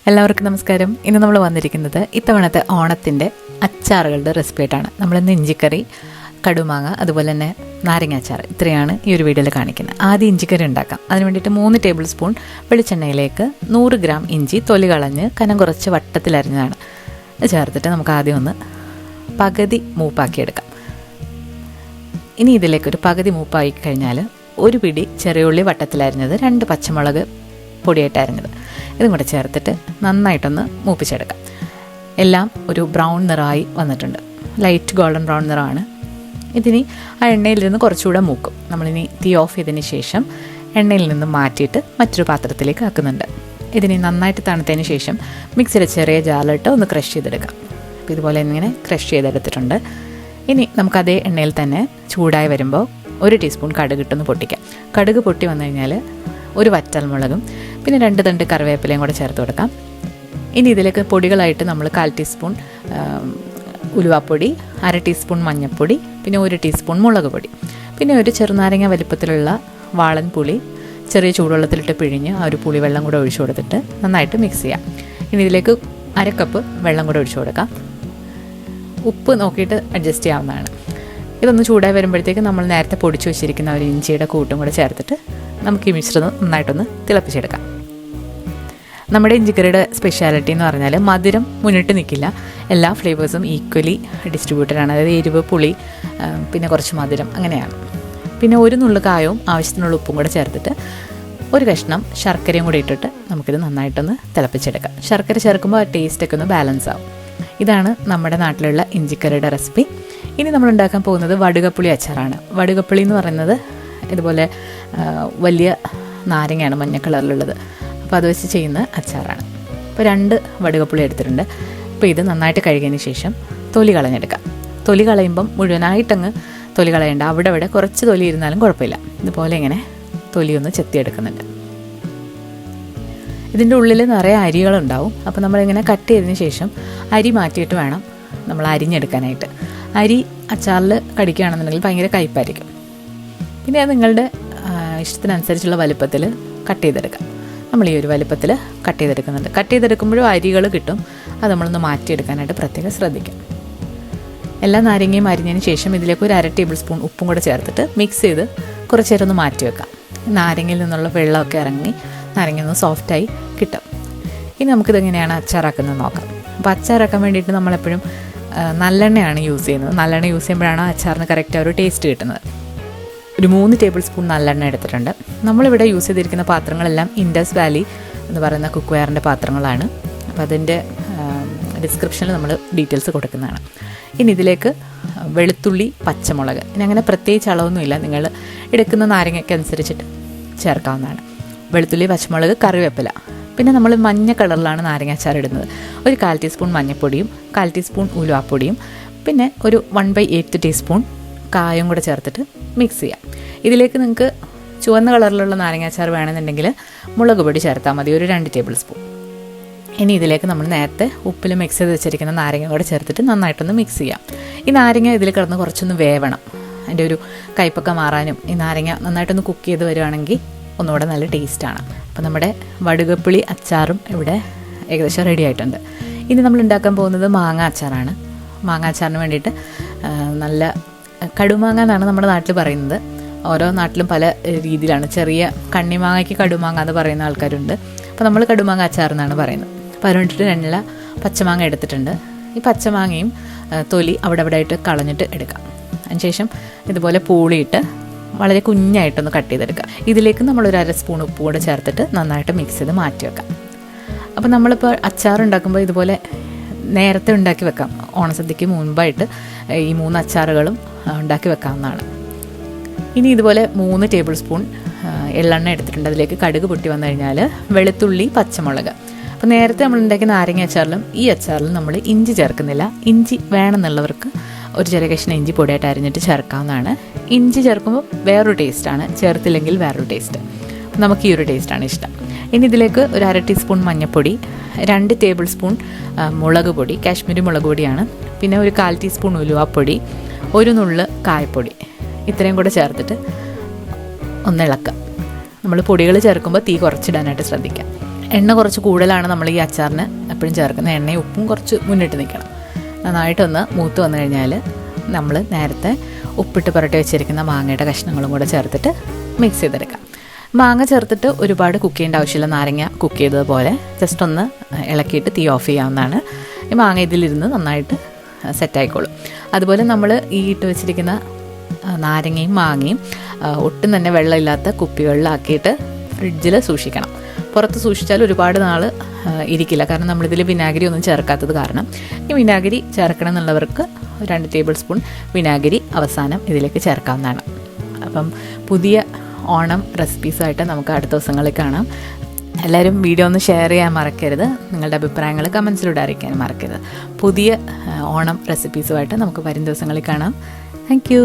എല്ലാവർക്കും നമസ്കാരം. ഇന്ന് നമ്മൾ വന്നിരിക്കുന്നത് ഇത്തവണത്തെ ഓണത്തിൻ്റെ അച്ചാറുകളുടെ റെസിപ്പിയായിട്ടാണ്. നമ്മളിന്ന് ഇഞ്ചിക്കറി, കടുമാങ്ങ, അതുപോലെ തന്നെ നാരങ്ങാച്ചാർ, ഇത്രയാണ് ഈ ഒരു വീഡിയോയിൽ കാണിക്കുന്നത്. ആദ്യം ഇഞ്ചിക്കറി ഉണ്ടാക്കാം. അതിന് വേണ്ടിയിട്ട് 3 ടേബിൾ സ്പൂൺ വെളിച്ചെണ്ണയിലേക്ക് 100 ഗ്രാം ഇഞ്ചി തൊലി കളഞ്ഞ് കനം കുറച്ച് വട്ടത്തിലരിഞ്ഞതാണ് ചേർത്തിട്ട് നമുക്ക് ആദ്യം ഒന്ന് പകുതി മൂപ്പാക്കിയെടുക്കാം. ഇനി ഇതിലേക്ക് ഒരു പകുതി മൂപ്പായി കഴിഞ്ഞാൽ ഒരു പിടി ചെറിയ ഉള്ളി വട്ടത്തിലരിഞ്ഞത്, 2 പച്ചമുളക് പൊടിയായിട്ട് അരിഞ്ഞത്, ഇതും കൂടെ ചേർത്തിട്ട് നന്നായിട്ടൊന്ന് മൂപ്പിച്ചെടുക്കാം. എല്ലാം ഒരു ബ്രൗൺ നിറമായി വന്നിട്ടുണ്ട്. ലൈറ്റ് ഗോൾഡൻ ബ്രൗൺ നിറമാണ്. ഇതിനി ആ എണ്ണയിൽ നിന്ന് കുറച്ചുകൂടെ മൂക്കും. നമ്മളിനി തീ ഓഫ് ചെയ്തതിന് ശേഷം എണ്ണയിൽ നിന്ന് മാറ്റിയിട്ട് മറ്റൊരു പാത്രത്തിലേക്ക് ആക്കുന്നുണ്ട്. ഇതിനി നന്നായിട്ട് തണുത്തതിന് ശേഷം മിക്സിയുടെ ചെറിയ ജാറിലിട്ട് ഒന്ന് ക്രഷ് ചെയ്തെടുക്കാം. അപ്പോൾ ഇതുപോലെ ഇങ്ങനെ ക്രഷ് ചെയ്തെടുത്തിട്ടുണ്ട്. ഇനി നമുക്കതേ എണ്ണയിൽ തന്നെ ചൂടായി വരുമ്പോൾ 1 ടീസ്പൂൺ കടുക് ഇട്ടൊന്ന് പൊട്ടിക്കാം. കടുക് പൊട്ടി വന്നു കഴിഞ്ഞാൽ ഒരു വറ്റൽമുളകും പിന്നെ 2 തണ്ട് കറിവേപ്പിലയും കൂടെ ചേർത്ത് കൊടുക്കാം. ഇനി ഇതിലേക്ക് പൊടികളായിട്ട് നമ്മൾ 1/4 ടീസ്പൂൺ ഉലുവാപ്പൊടി, 1/2 ടീസ്പൂൺ മഞ്ഞൾപ്പൊടി, പിന്നെ 1 ടീസ്പൂൺ മുളക് പൊടി, പിന്നെ ഒരു ചെറുനാരങ്ങ വലിപ്പത്തിലുള്ള വാളൻ പുളി ചെറിയ ചൂടുവെള്ളത്തിലിട്ട് പിഴിഞ്ഞ് ആ ഒരു പുളി വെള്ളം കൂടെ ഒഴിച്ചു കൊടുത്തിട്ട് നന്നായിട്ട് മിക്സ് ചെയ്യാം. ഇനി ഇതിലേക്ക് 1/2 കപ്പ് വെള്ളം കൂടെ ഒഴിച്ചു കൊടുക്കാം. ഉപ്പ് നോക്കിയിട്ട് അഡ്ജസ്റ്റ് ചെയ്യാവുന്നതാണ്. ഇതൊന്ന് ചൂടായി വരുമ്പോഴത്തേക്ക് നമ്മൾ നേരത്തെ പൊടിച്ചു വെച്ചിരിക്കുന്ന ഒരു ഇഞ്ചിയുടെ കൂട്ടും കൂടെ ചേർത്തിട്ട് നമുക്ക് ഈ മിശ്രിതം നന്നായിട്ടൊന്ന് തിളപ്പിച്ചെടുക്കാം. നമ്മുടെ ഇഞ്ചിക്കറിയുടെ സ്പെഷ്യാലിറ്റി എന്ന് പറഞ്ഞാൽ മധുരം മുന്നിട്ട് നിൽക്കില്ല. എല്ലാ ഫ്ലേവേഴ്സും ഈക്വലി ഡിസ്ട്രിബ്യൂട്ടഡ് ആണ്. അതായത് എരിവ്, പുളി, പിന്നെ കുറച്ച് മധുരം, അങ്ങനെയാണ്. പിന്നെ ഒരു നുള്ളു കായവും ആവശ്യത്തിനുള്ള ഉപ്പും കൂടെ ചേർത്തിട്ട് ഒരു കഷ്ണം ശർക്കരയും കൂടി ഇട്ടിട്ട് നമുക്കിത് നന്നായിട്ടൊന്ന് തിളപ്പിച്ചെടുക്കാം. ശർക്കര ചേർക്കുമ്പോൾ ആ ടേസ്റ്റൊക്കെ ഒന്ന് ബാലൻസ് ആവും. ഇതാണ് നമ്മുടെ നാട്ടിലുള്ള ഇഞ്ചിക്കറിയുടെ റെസിപ്പി. ഇനി നമ്മൾ ഉണ്ടാക്കാൻ പോകുന്നത് വടുകപ്പുളി അച്ചാറാണ്. വടുകപ്പുളി എന്ന് പറയുന്നത് ഇതുപോലെ വലിയ നാരങ്ങയാണ്, മഞ്ഞ കളറിലുള്ളത്. അപ്പോൾ അത് വെച്ച് ചെയ്യുന്ന അച്ചാറാണ്. ഇപ്പോൾ 2 വടുകപ്പുളി എടുത്തിട്ടുണ്ട്. അപ്പോൾ ഇത് നന്നായിട്ട് കഴുകിയതിന് ശേഷം തൊലി കളഞ്ഞെടുക്കാം. തൊലി കളയുമ്പം മുഴുവനായിട്ടങ്ങ് തൊലി കളയേണ്ട, അവിടെ കുറച്ച് തൊലി ഇരുന്നാലും കുഴപ്പമില്ല. ഇതുപോലെ ഇങ്ങനെ തൊലിയൊന്ന് ചെത്തിയെടുക്കുന്നുണ്ട്. ഇതിൻ്റെ ഉള്ളിൽ നിറയെ അരികളുണ്ടാവും. അപ്പോൾ നമ്മളിങ്ങനെ കട്ട് ചെയ്തതിന് ശേഷം അരി മാറ്റിയിട്ട് വേണം നമ്മൾ അരിഞ്ഞെടുക്കാനായിട്ട്. അരി അച്ചാറിൽ കടിക്കുകയാണെന്നുണ്ടെങ്കിൽ ഭയങ്കര കയ്പ്പായിരിക്കും. പിന്നെ അത് നിങ്ങളുടെ ഇഷ്ടത്തിനനുസരിച്ചുള്ള വലുപ്പത്തിൽ കട്ട് ചെയ്തെടുക്കാം. നമ്മൾ ഈ ഒരു വലുപ്പത്തിൽ കട്ട് ചെയ്തെടുക്കുന്നുണ്ട്. കട്ട് ചെയ്തെടുക്കുമ്പോഴും അരികൾ കിട്ടും. അത് നമ്മളൊന്ന് മാറ്റിയെടുക്കാനായിട്ട് പ്രത്യേകം ശ്രദ്ധിക്കാം. എല്ലാ നാരങ്ങയും അരിഞ്ഞതിന് ശേഷം ഇതിലേക്ക് ഒരു 1/2 ടേബിൾ സ്പൂൺ ഉപ്പും കൂടെ ചേർത്തിട്ട് മിക്സ് ചെയ്ത് കുറച്ച് നേരം ഒന്ന് മാറ്റി വെക്കാം. നാരങ്ങയിൽ നിന്നുള്ള വെള്ളമൊക്കെ ഇറങ്ങി നാരങ്ങ ഒന്ന് സോഫ്റ്റായി കിട്ടും. ഇനി നമുക്കിതെങ്ങനെയാണ് അച്ചാറാക്കുന്നത് നോക്കാം. അപ്പോൾ അച്ചാറാക്കാൻ വേണ്ടിയിട്ട് നമ്മളെപ്പോഴും നല്ലെണ്ണയാണ് യൂസ് ചെയ്യുന്നത്. നല്ലെണ്ണ യൂസ് ചെയ്യുമ്പോഴാണ് അച്ചാറിന് കറക്റ്റ് ഒരു ടേസ്റ്റ് കിട്ടുന്നത്. ഒരു 3 ടേബിൾ സ്പൂൺ നല്ലെണ്ണ എടുത്തിട്ടുണ്ട്. നമ്മളിവിടെ യൂസ് ചെയ്തിരിക്കുന്ന പാത്രങ്ങളെല്ലാം ഇൻഡസ് വാലി എന്ന് പറയുന്ന കുക്ക് വെയറിൻ്റെ പാത്രങ്ങളാണ്. അപ്പോൾ അതിൻ്റെ ഡിസ്ക്രിപ്ഷനിൽ നമ്മൾ ഡീറ്റെയിൽസ് കൊടുക്കുന്നതാണ്. ഇനി ഇതിലേക്ക് വെളുത്തുള്ളി, പച്ചമുളക്, ഇനി അങ്ങനെ പ്രത്യേകിച്ച് അളവൊന്നുമില്ല, നിങ്ങൾ എടുക്കുന്ന നാരങ്ങയ്ക്ക് അനുസരിച്ചിട്ട് ചേർക്കാവുന്നതാണ്. വെളുത്തുള്ളി, പച്ചമുളക്, കറിവേപ്പില, പിന്നെ നമ്മൾ മഞ്ഞ കളറിലാണ് നാരങ്ങ അച്ചാർ ഇടുന്നത്. ഒരു 1/4 ടീസ്പൂൺ മഞ്ഞൾപ്പൊടിയും 1/4 ടീസ്പൂൺ ഉലുവാപ്പൊടിയും പിന്നെ ഒരു 1/8 ടീസ്പൂൺ കായം കൂടെ ചേർത്തിട്ട് മിക്സ് ചെയ്യാം. ഇതിലേക്ക് നിങ്ങൾക്ക് ചുവന്ന കളറിലുള്ള നാരങ്ങ അച്ചാർ വേണമെന്നുണ്ടെങ്കിൽ മുളക് പൊടി ചേർത്താൽ മതി, ഒരു 2 ടേബിൾ സ്പൂൺ. ഇനി ഇതിലേക്ക് നമ്മൾ നേരത്തെ ഉപ്പിൽ മിക്സ് ചെയ്ത് വെച്ചിരിക്കുന്ന നാരങ്ങ കൂടെ ചേർത്തിട്ട് നന്നായിട്ടൊന്ന് മിക്സ് ചെയ്യാം. ഈ നാരങ്ങ ഇതിൽ കിടന്ന് കുറച്ചൊന്ന് വേവണം. അതിൻ്റെ ഒരു കയ്പ്പൊക്കെ മാറാനും ഈ നാരങ്ങ നന്നായിട്ടൊന്ന് കുക്ക് ചെയ്ത് വരുവാണെങ്കിൽ ഒന്നുകൂടെ നല്ല ടേസ്റ്റാണ്. അപ്പോൾ നമ്മുടെ വടുകപ്പുളി അച്ചാറും ഇവിടെ ഏകദേശം റെഡി ആയിട്ടുണ്ട്. ഇനി നമ്മൾ ഉണ്ടാക്കാൻ പോകുന്നത് മാങ്ങ അച്ചാറാണ്. മാങ്ങ അച്ചാറിന് വേണ്ടിയിട്ട് നല്ല കടുമാങ്ങ എന്നാണ് നമ്മുടെ നാട്ടിൽ പറയുന്നത്. ഓരോ നാട്ടിലും പല രീതിയിലാണ്. ചെറിയ കണ്ണിമാങ്ങയ്ക്ക് കടുമാങ്ങ എന്ന് പറയുന്ന ആൾക്കാരുണ്ട്. അപ്പോൾ നമ്മൾ കടുമാങ്ങ അച്ചാർ എന്നാണ് പറയുന്നത്. അപ്പോൾ അതിന് വേണ്ടിയിട്ട് 2 പച്ചമാങ്ങ എടുത്തിട്ടുണ്ട്. ഈ പച്ചമാങ്ങയും തൊലി അവിടെ ആയിട്ട് കളഞ്ഞിട്ട് എടുക്കാം. അതിനുശേഷം ഇതുപോലെ പൂളിയിട്ട് വളരെ കുഞ്ഞായിട്ടൊന്ന് കട്ട് ചെയ്തെടുക്കുക. ഇതിലേക്ക് നമ്മളൊരു 1/2 സ്പൂൺ ഉപ്പ് കൂടെ ചേർത്തിട്ട് നന്നായിട്ട് മിക്സ് ചെയ്ത് മാറ്റി വെക്കാം. അപ്പോൾ നമ്മളിപ്പോൾ അച്ചാർ ഉണ്ടാക്കുമ്പോൾ ഇതുപോലെ നേരത്തെ ഉണ്ടാക്കി വെക്കാം. ഓണസദ്യക്ക് മുൻപായിട്ട് ഈ 3 അച്ചാറുകളും ഉണ്ടാക്കി വെക്കാവുന്നതാണ്. ഇനി ഇതുപോലെ 3 ടേബിൾ സ്പൂൺ എള്ളെണ്ണ എടുത്തിട്ടുണ്ട്. അതിലേക്ക് കടുക് പൊട്ടി വന്നു കഴിഞ്ഞാൽ വെളുത്തുള്ളി, പച്ചമുളക്. അപ്പോൾ നേരത്തെ നമ്മൾ ഉണ്ടാക്കിയ നാരങ്ങ അച്ചാറിലും ഈ അച്ചാറിലും നമ്മൾ ഇഞ്ചി ചേർക്കുന്നില്ല. ഇഞ്ചി വേണമെന്നുള്ളവർക്ക് ഒരു ചെറിയ കഷ്ണം ഇഞ്ചി പൊടിയായിട്ട് അരിഞ്ഞിട്ട് ചേർക്കാവുന്നതാണ്. ഇഞ്ചി ചേർക്കുമ്പോൾ വേറൊരു ടേസ്റ്റാണ്, ചേർത്തില്ലെങ്കിൽ വേറൊരു ടേസ്റ്റ്. നമുക്ക് ഈ ഒരു ടേസ്റ്റാണ് ഇഷ്ടം. ഇനി ഇതിലേക്ക് ഒരു 1/2 ടീസ്പൂൺ മഞ്ഞൾപ്പൊടി, 2 ടേബിൾ സ്പൂൺ മുളക് പൊടി, കാശ്മീരി മുളക് പൊടിയാണ്, പിന്നെ ഒരു 1/4 ടീസ്പൂൺ ഉലുവാപ്പൊടി, ഒരു നുള്ള് കായപ്പൊടി, ഇത്രയും കൂടെ ചേർത്തിട്ട് ഒന്ന് ഇളക്കുക. നമ്മൾ പൊടികൾ ചേർക്കുമ്പോൾ തീ കുറച്ചിടാനായിട്ട് ശ്രദ്ധിക്കാം. എണ്ണ കുറച്ച് കൂടുതലാണ് നമ്മൾ ഈ അച്ചാറിന് എപ്പോഴും ചേർക്കുന്ന. എണ്ണയും ഉപ്പും കുറച്ച് മുന്നിട്ട് നിൽക്കണം. നന്നായിട്ടൊന്ന് മൂത്ത് വന്നു കഴിഞ്ഞാൽ നമ്മൾ നേരത്തെ ഉപ്പിട്ട് പുരട്ടി വെച്ചിരിക്കുന്ന മാങ്ങയുടെ കഷ്ണങ്ങളും കൂടെ ചേർത്തിട്ട് മിക്സ് ചെയ്തെടുക്കാം. മാങ്ങ ചേർത്തിട്ട് ഒരുപാട് കുക്ക് ചെയ്യേണ്ട ആവശ്യമില്ല. നാരങ്ങ കുക്ക് ചെയ്തതുപോലെ ജസ്റ്റ് ഒന്ന് ഇളക്കിയിട്ട് തീ ഓഫ് ചെയ്യാവുന്നതാണ്. ഈ മാങ്ങ ഇതിലിരുന്ന് നന്നായിട്ട് സെറ്റായിക്കോളും. അതുപോലെ നമ്മൾ ഈ ഇട്ട് വെച്ചിരിക്കുന്ന നാരങ്ങയും മാങ്ങയും ഒട്ടും തന്നെ വെള്ളമില്ലാത്ത കുപ്പികളിലാക്കിയിട്ട് ഫ്രിഡ്ജിൽ സൂക്ഷിക്കണം. പുറത്ത് സൂക്ഷിച്ചാൽ ഒരുപാട് നാൾ ഇരിക്കില്ല. കാരണം നമ്മളിതിൽ വിനാഗിരി ഒന്നും ചേർക്കാത്തത് കാരണം. ഈ വിനാഗിരി ചേർക്കണം എന്നുള്ളവർക്ക് 2 ടേബിൾ സ്പൂൺ വിനാഗിരി അവസാനം ഇതിലേക്ക് ചേർക്കാവുന്നതാണ്. അപ്പം പുതിയ ഓണം റെസിപ്പീസുമായിട്ട് നമുക്ക് അടുത്ത ദിവസങ്ങളിൽ കാണാം. എല്ലാവരും വീഡിയോ ഒന്ന് ഷെയർ ചെയ്യാൻ മറക്കരുത്. നിങ്ങളുടെ അഭിപ്രായങ്ങൾ കമൻസിലൂടെ അറിയിക്കാൻ മറക്കരുത്. പുതിയ ഓണം റെസിപ്പീസുമായിട്ട് നമുക്ക് വരും ദിവസങ്ങളിൽ കാണാം. Thank you.